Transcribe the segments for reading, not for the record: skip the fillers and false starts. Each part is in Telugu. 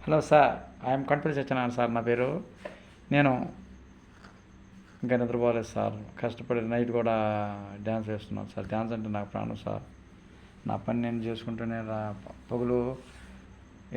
Hello sir, I'm control Satyanarayana sir నా పేరు. నేను ఇంకా నిద్రపోలేదు సార్. కష్టపడి నైట్ కూడా డ్యాన్స్ వేస్తున్నాను సార్. డ్యాన్స్ అంటే నాకు ప్రాణం సార్. నా పని నేను చేసుకుంటూనే పగులు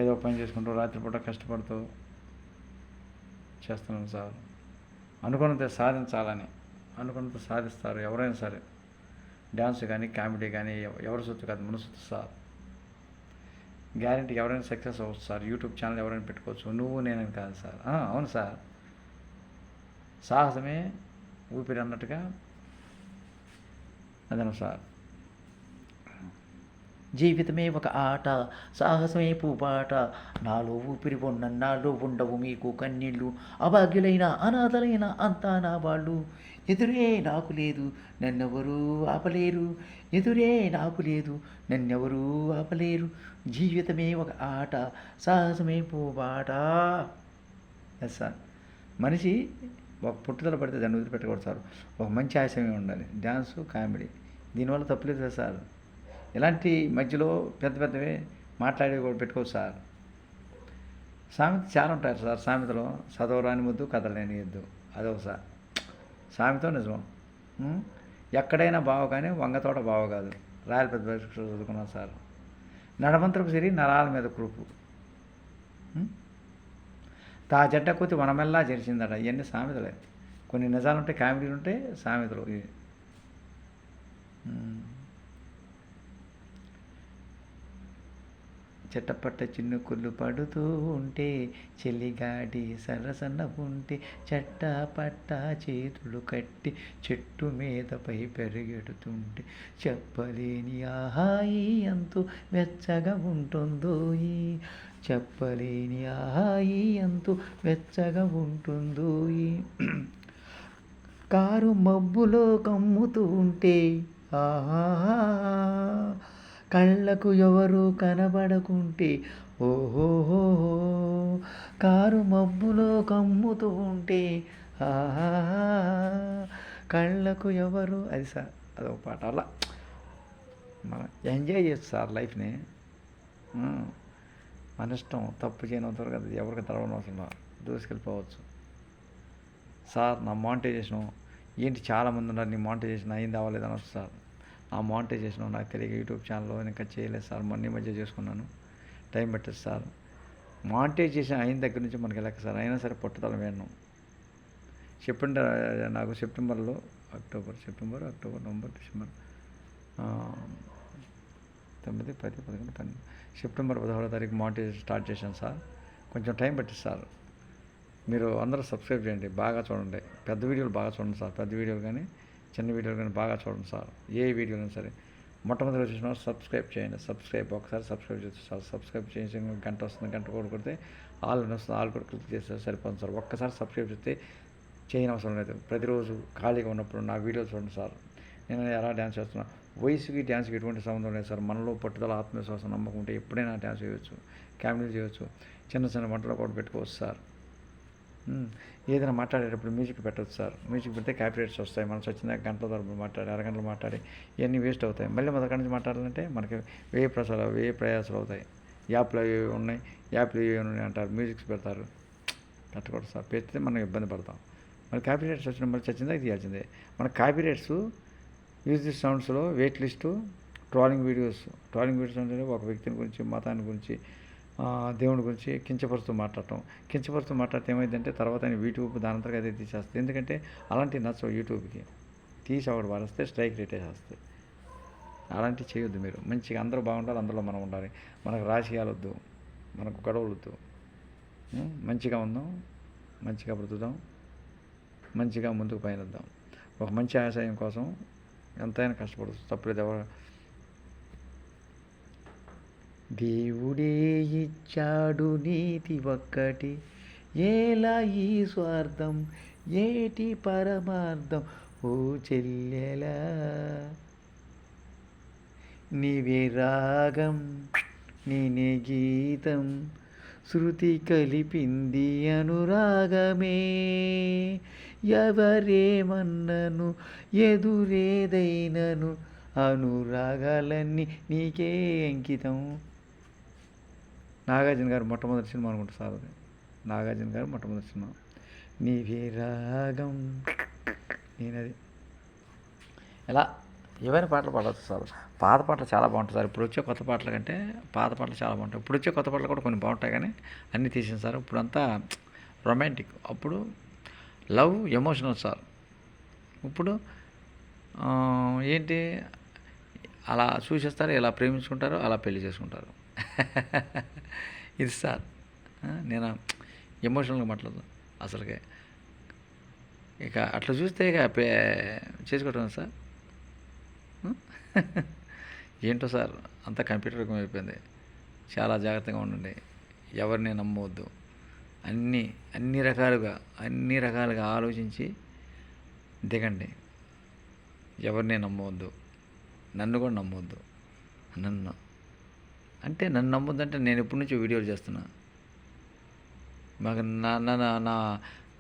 ఏదో పని చేసుకుంటూ రాత్రిపూట కష్టపడుతూ చేస్తున్నాను సార్. అనుకున్నది సాధించాలని, అనుకున్నది సాధిస్తారు ఎవరైనా సరే. డ్యాన్స్ కానీ కామెడీ కానీ ఎవరి సొత్తు కాదు, మన సొత్తు సార్. గ్యారెంటీ ఎవరైనా సక్సెస్ అవ్వచ్చు సార్. యూట్యూబ్ ఛానల్ ఎవరైనా పెట్టుకోవచ్చు, నువ్వు నేనని కాదు సార్. అవును సార్, సాహసమే ఊపిరి అన్నట్టుగా అదను సార్. జీవితమే ఒక ఆట, సాహసమే పూపాట, నాలో ఊపిరి నాలో ఉండవు మీకు కన్నీళ్ళు, అభాగ్యులైన అనాథలైన అంతా నా వాళ్ళు, ఎదురే నాకు లేదు నన్నెవరూ ఆపలేరు, ఎదురే నాకు లేదు నన్నెవరూ ఆపలేరు, జీవితమే ఒక ఆట, సాహసమే పూపాట. Yes sir. మనిషి ఒక పుట్టుదల పడితే దాన్ని వదిలిపెట్టకూడదు సార్. ఒక మంచి ఆశయమే ఉండాలి. డ్యాన్సు కామెడీ దీనివల్ల తప్పులేదు కదా సార్. ఇలాంటి మధ్యలో పెద్ద పెద్దవి మాట్లాడేవి కూడా పెట్టుకోవచ్చు సార్. సామెత చాలా ఉంటారు సార్. సామెతలో చదవరాని ముద్దు కదలేని ఎద్దు అదొక సార్ సామెత నిజం. ఎక్కడైనా బావ కానీ వంగతోట బావ కాదు. రాయల పెద్ద పరీక్ష చదువుకున్నాం సార్. నడమంత్రపు సిరి నరాల మీద కురుపు, తా జడ్డ కొద్ది వనమెల్లా జరిచిందట. ఇవన్నీ సామెతలే. కొన్ని నిజాలు ఉంటాయి, కామెడీలు ఉంటాయి, సామెతలు ఇవి. చెట్టపట్ట చిన్నుకుళ్ళు పడుతూ ఉంటే, చెల్లిగాడి సరసన్న ఉంటే, చట్టపట్ట చేతులు కట్టి చెట్టు మీదపై పెరిగెడుతుంటే, చెప్పలేని ఆహాయి ఎంతో వెచ్చగా ఉంటుందో, చెప్పలేని ఆహాయి ఎంతో వెచ్చగా ఉంటుందో. కారు మబ్బులో కమ్ముతూ ఉంటే ఆహా, కళ్ళకు ఎవరు కనబడకుంటే ఓహోహో, కారు మబ్బులో కమ్ముతూ ఉంటే ఆహా, కళ్ళకు ఎవరు. అది సార్ అదొక పాట. అలా మనం ఎంజాయ్ చేయొచ్చు సార్ లైఫ్ని. మన ఇష్టం. తప్పు చేయనంతవరకు కదా ఎవరికి తడవనవసరం, దూసుకెళ్ళిపోవచ్చు సార్. నా మానిటైజేషన్ ఏంటి, చాలామంది ఉన్నారు నీ మానిటైజేషన్ అయింది అవ్వలేదు అనొచ్చు సార్. ఆ మానిటైజేషన్ నాకు తెలియక యూట్యూబ్ ఛానల్లో ఇంకా చేయలేదు సార్. మొన్న మధ్య చేసుకున్నాను, టైం పెట్టదు సార్. మానిటైజేషన్ అయిన దగ్గర నుంచి మనకి లెక్క సార్. అయినా సరే పట్టుదల వేయను. నాకు September, October, November, December 9, 10, 11, 12 September 16వ తారీఖు మానిటైజేషన్ స్టార్ట్ చేశాను సార్. కొంచెం టైం పట్టింది సార్. మీరు అందరూ సబ్స్క్రైబ్ చేయండి, బాగా చూడండి. పెద్ద వీడియోలు బాగా చూడండి సార్. పెద్ద వీడియోలు కానీ చిన్న వీడియోలు కానీ బాగా చూడండి సార్. ఏ వీడియోలు సరే మొట్టమొదటి వచ్చిన సబ్స్క్రైబ్ చేయండి. ఒకసారి సబ్స్క్రైబ్ చేస్తే సార్. సబ్స్క్రైబ్ చేసి గంట వస్తుంది, గంట కూడా కొడితే ఆల్ వస్తుంది, ఆల్ కూడా క్లిక్ చేస్తే సరిపోతుంది సార్. ఒక్కసారి సబ్స్క్రైబ్ చేస్తే చేయని అవసరం లేదు. ప్రతిరోజు ఖాళీగా ఉన్నప్పుడు నా వీడియోలు చూడండి సార్. నేను ఎలా డ్యాన్స్ చేస్తున్నా. వయసుకి డ్యాన్స్కి ఎటువంటి సంబంధం లేదు సార్. మనలో పట్టుదల, ఆత్మవిశ్వాసం, నమ్మకం ఉంటే ఎప్పుడైనా డ్యాన్స్ చేయవచ్చు, కామెడీ చేయవచ్చు, చిన్న చిన్న వంటలు కూడా పెట్టుకోవచ్చు సార్. ఏదైనా మాట్లాడేటప్పుడు మ్యూజిక్ పెట్టవచ్చు సార్. మ్యూజిక్ పెడితే కాపీరైట్స్ వస్తాయి. మనసు వచ్చిందా గంటల తరబడి మాట్లాడి, అరగంటలు మాట్లాడి ఇవన్నీ వేస్ట్ అవుతాయి. మళ్ళీ మొదటి నుంచి మాట్లాడాలంటే మనకి వేయి ప్రయాసాలు అవుతాయి. యాప్లు అవి ఉన్నాయి, యాప్లు ఇవి ఉన్నాయి అంటారు, మ్యూజిక్స్ పెడతారు. పెట్టకూడదు సార్. పెడితే మనం ఇబ్బంది పడతాం. మరి కాపీరైట్స్ వచ్చిన మళ్ళీ చచ్చిందా తీయాల్సిందే. మన కాపీరైట్స్ మ్యూజిక్ సౌండ్స్లో వెయిట్ లిస్టు, ట్రాలింగ్ వీడియోస్ అంటే ఒక వ్యక్తిని గురించి, మతాన్ని గురించి, దేవుడి గురించి కించపరుస్తూ మాట్లాడితే ఏమైందంటే తర్వాత యూట్యూబ్ దానంతగా అదే తీసేస్తుంది. ఎందుకంటే అలాంటివి నచ్చవు యూట్యూబ్కి. తీసి ఒకటి వారిస్తే స్ట్రైక్ రేట్ వేసేస్తుంది. అలాంటివి చేయొద్దు మీరు. మంచిగా అందరూ బాగుండాలి, అందులో మనం ఉండాలి. మనకు రాజకీయాలు వద్దు, మనకు గొడవలు వద్దు. మంచిగా ఉందాం, మంచిగా బ్రతుకుదాం, మంచిగా ముందుకు పయనిద్దాం. ఒక మంచి ఆశయం కోసం ఎంతైనా కష్టపడచ్చు, తప్పలేదు. ఎవరు దేవుడే ఇచ్చాడు నీతి ఒక్కటి, ఏలా ఈ స్వార్థం, ఏటి పరమార్థం, ఓ చెల్లెలా నీవే రాగం, నేనే గీతం, శృతి కలిపింది అనురాగమే, ఎవరేమన్నను ఎదురేదైనను అనురాగాలన్నీ నీకే అంకితం. నాగార్జున గారు మొట్టమొదటి సినిమా అనుకుంటా సార్ అది. నాగార్జున గారు మొట్టమొదటి సినిమా నీవి రాగం నేనది. ఇలా ఏవైనా పాటలు పాడవచ్చు సార్. పాత పాటలు చాలా బాగుంటాయి సార్. ఇప్పుడు వచ్చే కొత్త పాటల కంటే పాత పాటలు చాలా బాగుంటాయి. ఇప్పుడు వచ్చే కొత్త పాటలు కూడా కొన్ని బాగుంటాయి కానీ అన్నీ తీసింది సార్. ఇప్పుడంతా రొమాంటిక్, అప్పుడు లవ్ ఎమోషనల్ సార్. ఇప్పుడు ఏంటి అలా చూసేస్తారు, ఇలా ప్రేమించుకుంటారు, అలా పెళ్లి చేసుకుంటారు. ఇది సార్. నేను ఎమోషనల్గా మాట్లాడదు అసలుకే. ఇక అట్లా చూస్తే ఇక చేసుకోవటం సార్. ఏంటో సార్ అంతా కంప్యూటర్ యుగం అయిపోయింది. చాలా జాగ్రత్తగా ఉండండి. ఎవరిని నమ్మవద్దు. అన్ని రకాలుగా ఆలోచించి దిగండి. ఎవరిని నమ్మవద్దు. నన్ను కూడా నమ్మవద్దు. నన్ను నమ్మొద్దంటే నేను ఎప్పటి నుంచో వీడియోలు చేస్తున్నా. మాకు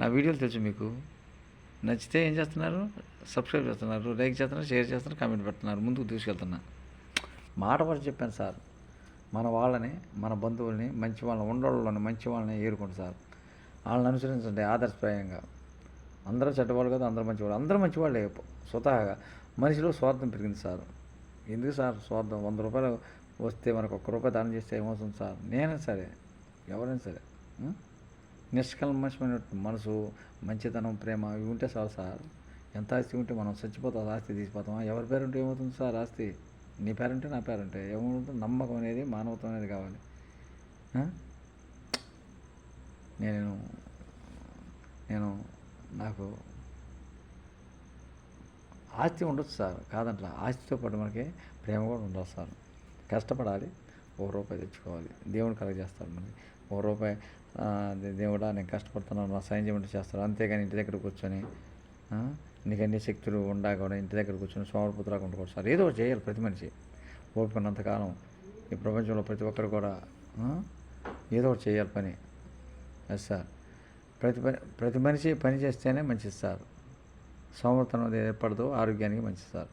నా వీడియోలు తెలుసు మీకు. నచ్చితే ఏం చేస్తున్నారు? సబ్స్క్రైబ్ చేస్తున్నారు, లైక్ చేస్తున్నారు, షేర్ చేస్తున్నారు, కామెంట్ పెడుతున్నారు, ముందుకు తీసుకెళ్తున్నా. మాట కూడా చెప్పాను సార్. మన వాళ్ళని, మన బంధువుల్ని, మంచి వాళ్ళని, ఉండోళ్ళని మంచి వాళ్ళని ఏరుకోండి సార్. వాళ్ళని అనుసరించండి ఆదర్శప్రాయంగా. అందరూ చెడ్డవాళ్ళు కదా, అందరూ మంచివాళ్ళు. అందరూ మంచివాళ్ళే స్వతహాగా. మనిషిలో స్వార్థం పెరిగింది సార్. ఎందుకు సార్ స్వార్థం? 100 రూపాయలు వస్తే మనకు ₹1 దానం చేస్తే ఏమవుతుంది సార్? నేనే సరే, ఎవరైనా సరే నిష్కల్మషమైన మనసు, మంచితనం, ప్రేమ ఇవి ఉంటే చాలు సార్. ఎంత ఆస్తి ఉంటే మనం చచ్చిపోతాం, ఆస్తి తీసిపోతామా? ఎవరి పేరుంటే ఏమవుతుంది సార్? ఆస్తి నీ పేరుంటే నా పేరుంటే ఏమవుతుంది? నమ్మకం అనేది, మానవత్వం అనేది కావాలి. నేను నాకు ఆస్తి ఉండొచ్చు సార్, కాదంట్లా. ఆస్తితో పాటు మనకి ప్రేమ కూడా ఉండాలి సార్. కష్టపడాలి, ₹1 తెచ్చుకోవాలి. దేవుడు కలగజేస్తాడు మనకి. ₹1 దేవుడా నేను కష్టపడుతున్నాను, నా సాయం చేయమంటే చేస్తాడు. అంతేగాని ఇంటి దగ్గర కూర్చొని నీకు అన్ని శక్తులు ఉండా కూడా ఇంటి దగ్గర కూర్చొని సోమరిపోతులాగా ఉండకూడదు సార్. ఏదో ఒకటి చేయాలి ప్రతి మనిషి. ఓపుకున్నంతకాలం ఈ ప్రపంచంలో ప్రతి ఒక్కరు కూడా ఏదో ఒకటి చేయాలి పని. Yes sir. ప్రతి మనిషి పని చేస్తేనే మంచిది సార్. సోమర్థనం ఏర్పడదు, ఆరోగ్యానికి మంచిది సార్.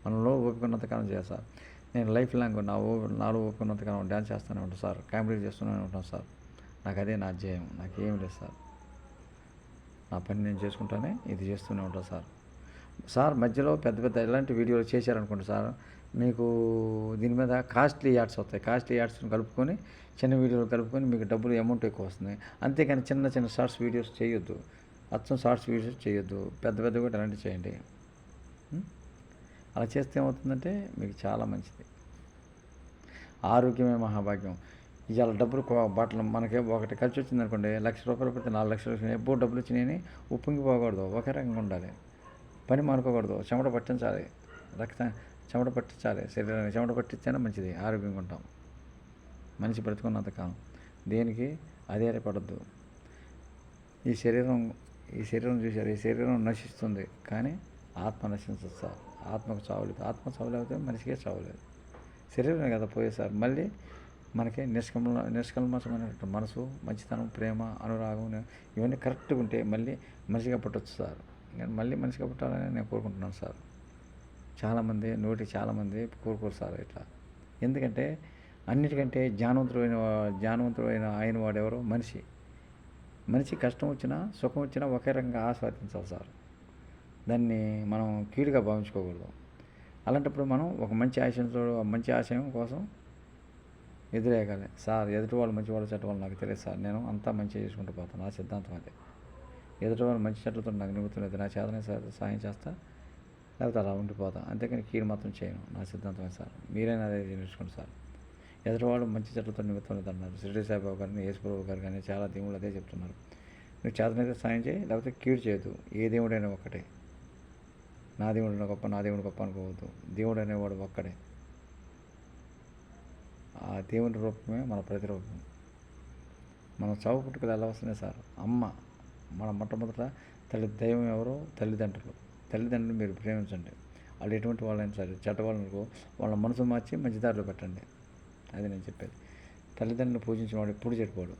మనలో ఓపికన్నంతకాలం చేయాలి సార్. నేను లైఫ్ లాంగ్ నాలో ఓపికన్నంతకాలం డ్యాన్స్ చేస్తూనే ఉంటాను సార్, కామెడీ చేస్తూనే ఉంటాను సార్. నాకు అదే నా ధ్యేయం. నాకేం లేదు సార్. నా పని నేను చేసుకుంటానే ఇది చేస్తూనే ఉంటాను సార్. మధ్యలో పెద్ద ఇలాంటి వీడియోలు చేశారనుకోండి సార్, మీకు దీని మీద కాస్ట్లీ యాడ్స్ వస్తాయి. కాస్ట్లీ యాడ్స్ని కలుపుకొని, చిన్న వీడియోలు కలుపుకొని మీకు డబ్బులు అమౌంట్ ఎక్కువ వస్తుంది. అంతేకాని చిన్న షార్ట్స్ వీడియోస్ చేయొద్దు. షార్ట్స్ వీడియోస్ చేయొద్దు. పెద్ద కూడా ఇలాంటివి చేయండి. అలా చేస్తే ఏమవుతుందంటే మీకు చాలా మంచిది. ఆరోగ్యమే మహాభాగ్యం. ఇవాళ డబ్బులు బాటలు మనకి ఒకటి ఖర్చు వచ్చింది అనుకోండి, ₹1,00,000 పెడితే 4 లక్షలు వచ్చినాయి. ఎప్పుడు డబ్బులు వచ్చినాయని ఉప్పొంగిపోకూడదు, ఒకే రకంగా ఉండాలి. పని మానుకోకూడదు. చెమట పట్టించాలి, చెమట పట్టించాలి. శరీరానికి చెమట పట్టిస్తేనే మంచిది, ఆరోగ్యంగా ఉంటాం. మనిషి బ్రతుకున్నంతకాలం దేనికి అదే పడద్దు. ఈ శరీరం చూశారు, ఈ శరీరం నశిస్తుంది కానీ ఆత్మ నశించదు సార్. ఆత్మకు చావులేదు. ఆత్మ చావులేకపోతే మనిషికే చావులేదు. శరీరమే కదా పోయే సార్. మళ్ళీ మనకి నిష్కల్మషమైన మనసు, మంచితనం, ప్రేమ, అనురాగం ఇవన్నీ కరెక్ట్గా ఉంటే మళ్ళీ మనిషిగా పుట్టవచ్చు సార్. నేను మళ్ళీ మనిషిగా పుట్టాలని నేను కోరుకుంటున్నాను సార్. చాలామంది కోరుకోరు సార్ ఇట్లా. ఎందుకంటే అన్నిటికంటే జ్ఞానవంతుడైన ఆయన వాడెవరో మనిషి కష్టం వచ్చినా సుఖం వచ్చినా ఒకే రకంగా ఆస్వాదించాలి సార్. దాన్ని మనం కీడుగా భావించుకోకూడదు. అలాంటప్పుడు మనం ఒక మంచి ఆశయం కోసం ఎదురేగాలి సార్. ఎదుటి వాళ్ళు మంచి వాళ్ళు చెడ్డ వాళ్ళు నాకు తెలియదు సార్. నేను అంతా మంచిగా చేసుకుంటూ పోతాను. నా సిద్ధాంతం అదే. ఎదుటి వాళ్ళు మంచి చెడ్డతో నాకు నిమిత్తం లేదు. నా చేతనే సాయం చేస్తా, లేకపోతే అలా ఉండిపోతా. అంతేకాని కీడు మాత్రం చేయను. నా సిద్ధాంతమే సార్. మీరైనా అదే నేర్చుకోండి సార్. ఎదుటివాడు మంచి చెడ్డతో నిమిత్తం లేదన్నారు. షిరిడి సాయిబాబా గారిని, యేసుప్రభు గారు కానీ చాలా దేవుళ్ళు అదే చెప్తున్నారు. నువ్వు చేతనైతే సాయం చేయి, లేకపోతే కీడు చేయదు. ఏ దేవుడైనా ఒక్కటే. నా దేవుడు గొప్ప, నా దేవుడు గొప్ప అనుకోవద్దు. దేవుడు అనేవాడు ఒక్కడే. ఆ దేవుని రూపమే మన ప్రతిరూపం. మనం చావు పుట్టుకలు ఎలా వస్తున్నాయి సార్? అమ్మ మన మొట్టమొదట దైవం ఎవరో తల్లిదండ్రులు మీరు ప్రేమించండి. వాళ్ళు ఎటువంటి వాళ్ళైనా సరే, చెడ్డ వాళ్ళకు వాళ్ళ మనసు మార్చి మంచి దారిలో పెట్టండి. అది నేను చెప్పేది. తల్లిదండ్రులు పూజించిన వాడు ఎప్పుడు చెడిపోడు.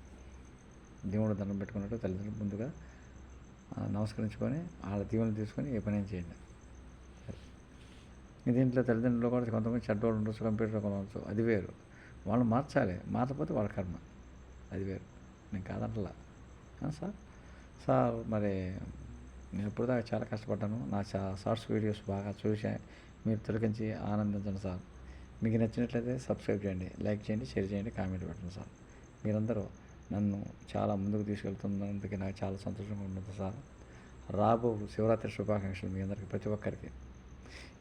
దేవుడు దండం పెట్టుకున్నట్టు తల్లిదండ్రులు ముందుగా నమస్కరించుకొని వాళ్ళ దీవెనలు తీసుకొని ఏ పని చేయండి. దీంట్లో తల్లిదండ్రులు కూడా కొంతమంది చెడ్డవాళ్ళు ఉండొచ్చు, కంప్యూటర్లో కొనవచ్చు, అది వేరు. వాళ్ళు మార్చాలి, మార్చకపోతే వాళ్ళ కర్మ, అది వేరు, నేను కాదంటలా. సార్ సార్ మరి నేను ఇప్పుడు దాకా చాలా కష్టపడ్డాను, నా షార్ట్స్ వీడియోస్ బాగా చూసా, మీరు తిలకించి ఆనందించండి సార్. మీకు నచ్చినట్లయితే సబ్స్క్రైబ్ చేయండి, లైక్ చేయండి, షేర్ చేయండి, కామెంట్ పెట్టండి సార్. మీరందరూ నన్ను చాలా ముందుకు తీసుకెళ్తున్నందుకు నాకు చాలా సంతోషంగా ఉంటుంది సార్. రాబో శివరాత్రి శుభాకాంక్షలు మీ అందరికీ, ప్రతి ఒక్కరికి.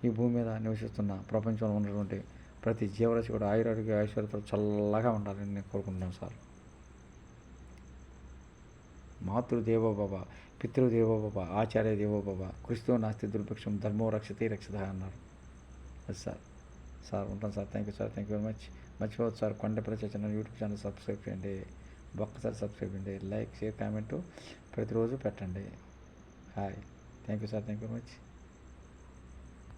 ఈ భూమి మీద నివసిస్తున్న ప్రపంచంలో ఉన్నటువంటి ప్రతి జీవరాశి కూడా ఆయురారోగ్య ఐశ్వర్యతో చల్లగా ఉండాలని నేను కోరుకుంటున్నాను సార్. మాతృదేవోభవ, పితృదేవోభవ, ఆచార్య దేవోభవ, కృషితో నాస్తి దుర్భిక్షం, ధర్మో రక్షతే రక్షత అన్నారు. అది సార్. సార్ ఉంటాను sir. Thank you sir, thank you very much. మర్చిపోవద్దు sir, Kondapalli Chaitanya YouTube channel subscribe చేయండి, ఒక్కసారి సబ్స్క్రైబ్ చేయండి, లైక్ షేర్ కామెంటు ప్రతిరోజు పెట్టండి. Hi, thank you sir, thank you very much.